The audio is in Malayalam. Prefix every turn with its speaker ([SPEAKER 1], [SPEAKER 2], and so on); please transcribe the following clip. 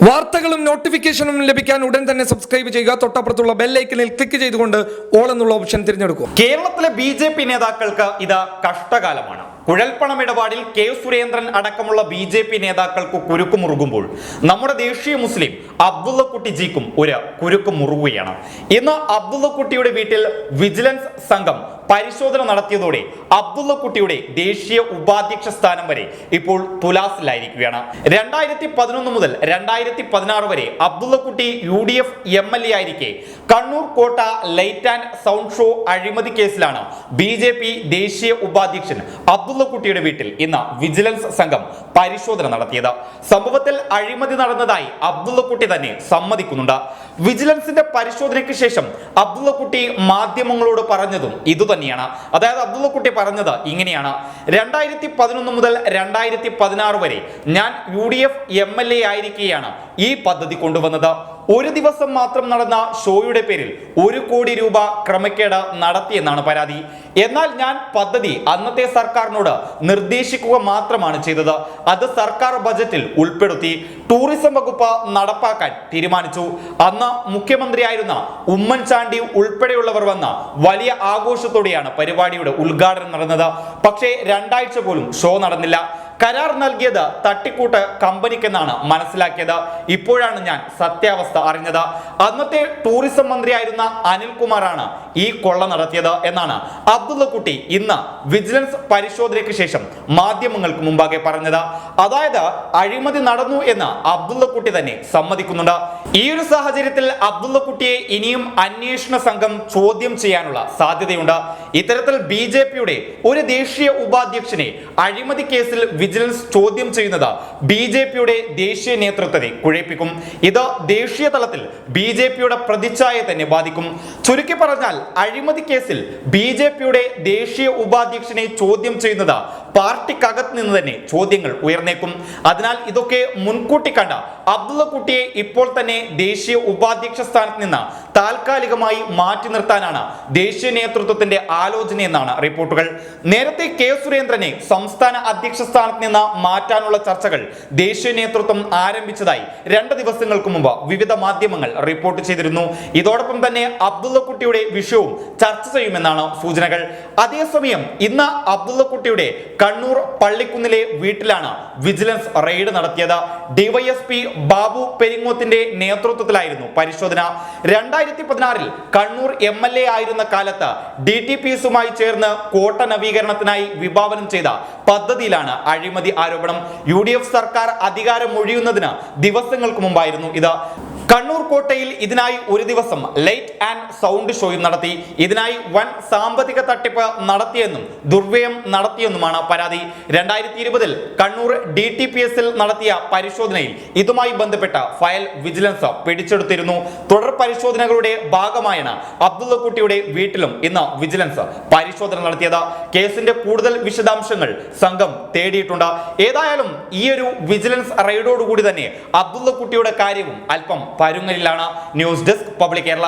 [SPEAKER 1] വാർത്തകളും നോട്ടിഫിക്കേഷനും ലഭിക്കാൻ ഉടൻ തന്നെ സബ്സ്ക്രൈബ് ചെയ്യുക. തൊട്ടപ്പുറത്തുള്ള ബെൽ ഐക്കണിൽ ക്ലിക്ക് ചെയ്തുകൊണ്ട് ഓൾ എന്നുള്ള ഓപ്ഷൻ തിരഞ്ഞെടുക്കുക.
[SPEAKER 2] കേരളത്തിലെ ബി.ജെ.പി. നേതാക്കൾക്ക് ഇത് കഷ്ടകാലമാണ്. കുഴൽപ്പണം ഇടപാടിൽ കെ സുരേന്ദ്രൻ അടക്കമുള്ള ബി.ജെ.പി. നേതാക്കൾക്ക് കുരുക്ക് മുറുകുമ്പോൾ നമ്മുടെ ദേശീയ മുസ്ലിം അബ്ദുള്ളക്കുട്ടി ജിക്കും ഒരു കുരുക്ക് മുറുകുകയാണ്. ഇന്ന് അബ്ദുള്ളക്കുട്ടിയുടെ വീട്ടിൽ വിജിലൻസ് സംഘം പരിശോധന നടത്തിയതോടെ അബ്ദുള്ളക്കുട്ടിയുടെ ദേശീയ ഉപാധ്യക്ഷ സ്ഥാനം വരെ ഇപ്പോൾ തുലാസിലായിരിക്കുകയാണ്. 2011 മുതൽ 2016 വരെ അബ്ദുള്ളക്കുട്ടി UDF MLA ആയിരിക്കെ കണ്ണൂർ കോട്ട ലൈറ്റ് ആൻഡ് സൗണ്ട് ഷോ അഴിമതി കേസിലാണ് ബി.ജെ.പി. ദേശീയ ഉപാധ്യക്ഷൻ അബ്ദുള്ളക്കുട്ടിയുടെ വീട്ടിൽ ഇന്ന് വിജിലൻസ് സംഘം പരിശോധന നടത്തിയത്. സംഭവത്തിൽ അഴിമതി നടന്നതായി അബ്ദുള്ളക്കുട്ടി തന്നെ സമ്മതിക്കുന്നുണ്ട്. വിജിലൻസിന്റെ പരിശോധനയ്ക്ക് ശേഷം അബ്ദുള്ളക്കുട്ടി മാധ്യമങ്ങളോട് പറഞ്ഞതും ഇതുതന്നെയാണ്. അതായത് അബ്ദുള്ളക്കുട്ടി പറഞ്ഞത് ഇങ്ങനെയാണ്: 2011 മുതൽ 2016 വരെ ഞാൻ UDF MLA ആയിരിക്കെയാണ് ഈ പദ്ധതി കൊണ്ടുവന്നത്. ഒരു ദിവസം മാത്രം നടന്ന ഷോയുടെ പേരിൽ 1 കോടി രൂപ ക്രമക്കേട് നടത്തിയെന്നാണ് പരാതി. എന്നാൽ ഞാൻ പദ്ധതി അന്നത്തെ സർക്കാരിനോട് നിർദ്ദേശിക്കുക മാത്രമാണ് ചെയ്തത്. അത് സർക്കാർ ബജറ്റിൽ ഉൾപ്പെടുത്തി ടൂറിസം വകുപ്പ് നടപ്പാക്കാൻ തീരുമാനിച്ചു. അന്ന് മുഖ്യമന്ത്രിയായിരുന്ന ഉമ്മൻചാണ്ടി ഉൾപ്പെടെയുള്ളവർ വന്ന വലിയ ആഘോഷത്തോടെയാണ് പരിപാടിയുടെ ഉദ്ഘാടനം നടന്നത്. പക്ഷേ 2 ആഴ്ച പോലും ഷോ നടന്നില്ല. കരാർ നൽകിയത് തട്ടിക്കൂട്ട് കമ്പനിക്കെന്നാണ് മനസ്സിലാക്കിയത്. ഇപ്പോഴാണ് ഞാൻ സത്യാവസ്ഥ അറിഞ്ഞത്. അന്നത്തെ ടൂറിസം മന്ത്രിയായിരുന്ന അനിൽകുമാറാണ് ഈ കൊള്ള നടത്തിയത് എന്നാണ് അബ്ദുള്ളക്കുട്ടി ഇന്ന് വിജിലൻസ് പരിശോധനയ്ക്ക് ശേഷം മാധ്യമങ്ങൾക്ക് മുമ്പാകെ പറഞ്ഞത്. അതായത് അഴിമതി നടന്നു എന്ന് അബ്ദുള്ളക്കുട്ടി തന്നെ സമ്മതിക്കുന്നുണ്ട്. ഈ ഒരു സാഹചര്യത്തിൽ അബ്ദുള്ളക്കുട്ടിയെ ഇനിയും അന്വേഷണ സംഘം ചോദ്യം ചെയ്യാനുള്ള സാധ്യതയുണ്ട്. ഇത്തരത്തിൽ ബി.ജെ.പിയുടെ ഒരു ദേശീയ ഉപാധ്യക്ഷനെ അഴിമതി കേസിൽ വിജിലൻസ് ചോദ്യം ചെയ്യുന്നത് ബി.ജെ.പിയുടെ ദേശീയ നേതൃത്വത്തെ കുഴപ്പിക്കും. ഇത് ദേശീയ തലത്തിൽ ബി.ജെ.പിയുടെ പ്രതിച്ഛായയെ തന്നെ ബാധിക്കും. ചുരുക്കി പറഞ്ഞാൽ അഴിമതി കേസിൽ ബി.ജെ.പിയുടെ ദേശീയ ഉപാധ്യക്ഷനെ ചോദ്യം ചെയ്യുന്നത് പാർട്ടിക്കകത്ത് നിന്ന് തന്നെ ചോദ്യങ്ങൾ ഉയർന്നേക്കും. അതിനാൽ ഇതൊക്കെ മുൻകൂട്ടി കണ്ട അബ്ദുള്ളക്കുട്ടിയെ ഇപ്പോൾ തന്നെ ദേശീയ ഉപാധ്യക്ഷ സ്ഥാനത്ത് നിന്ന് താൽക്കാലികമായി മാറ്റി നിർത്താനാണ് ദേശീയ നേതൃത്വത്തിന്റെ ആലോചനയെന്നാണ് റിപ്പോർട്ടുകൾ. നേരത്തെ കെ സുരേന്ദ്രനെ സംസ്ഥാന അധ്യക്ഷ സ്ഥാനത്ത് നിന്ന് മാറ്റാനുള്ള ചർച്ചകൾ ദേശീയ നേതൃത്വം ആരംഭിച്ചതായി 2 ദിവസങ്ങൾക്ക് മുമ്പ് വിവിധ മാധ്യമങ്ങൾ റിപ്പോർട്ട് ചെയ്തിരുന്നു. ഇതോടൊപ്പം തന്നെ അബ്ദുള്ളക്കുട്ടിയുടെ വിഷയവും ചർച്ച ചെയ്യുമെന്നാണ് സൂചനകൾ. അതേസമയം ഇന്ന് അബ്ദുള്ളക്കുട്ടിയുടെ കണ്ണൂർ പള്ളിക്കുന്നിലെ വീട്ടിലാണ് വിജിലൻസ് റെയ്ഡ് നടത്തിയത്. ഡിവൈഎസ്പി ബാബു പെരിങ്ങോത്തിന്റെ നേതൃത്വത്തിലായിരുന്നു പരിശോധന. 2016 കണ്ണൂർ MLA ആയിരുന്ന കാലത്ത് DTPSുമായി ചേർന്ന് കോട്ട നവീകരണത്തിനായി വിഭാവനം ചെയ്ത പദ്ധതിയിലാണ് അഴിമതി ആരോപണം. UDF സർക്കാർ അധികാരം ഒഴിയുന്നതിന് ദിവസങ്ങൾക്ക് മുമ്പായിരുന്നു ഇത്. കണ്ണൂർ കോട്ടയിൽ ഇതിനായി ഒരു ദിവസം ലൈറ്റ് ആൻഡ് സൗണ്ട് ഷോയും നടത്തി. ഇതിനായി വൻ സാമ്പത്തിക തട്ടിപ്പ് നടത്തിയെന്നും ദുർവ്യയം നടത്തിയെന്നുമാണ് പരാതി. 2020 കണ്ണൂർ DTPSൽ നടത്തിയ പരിശോധനയിൽ ഇതുമായി ബന്ധപ്പെട്ട ഫയൽ വിജിലൻസ് പിടിച്ചെടുത്തിരുന്നു. തുടർ പരിശോധനകളുടെ ഭാഗമായാണ് അബ്ദുള്ളക്കുട്ടിയുടെ വീട്ടിലും ഇന്ന് വിജിലൻസ് പരിശോധന നടത്തിയത്. കേസിന്റെ കൂടുതൽ വിശദാംശങ്ങൾ സംഘം തേടിയിട്ടുണ്ട്. ഏതായാലും ഈ ഒരു വിജിലൻസ് റെയ്ഡോടുകൂടി തന്നെ അബ്ദുള്ളക്കുട്ടിയുടെ കാര്യവും അല്പം പരുങ്ങലിലാണ്. News desk public Kerala.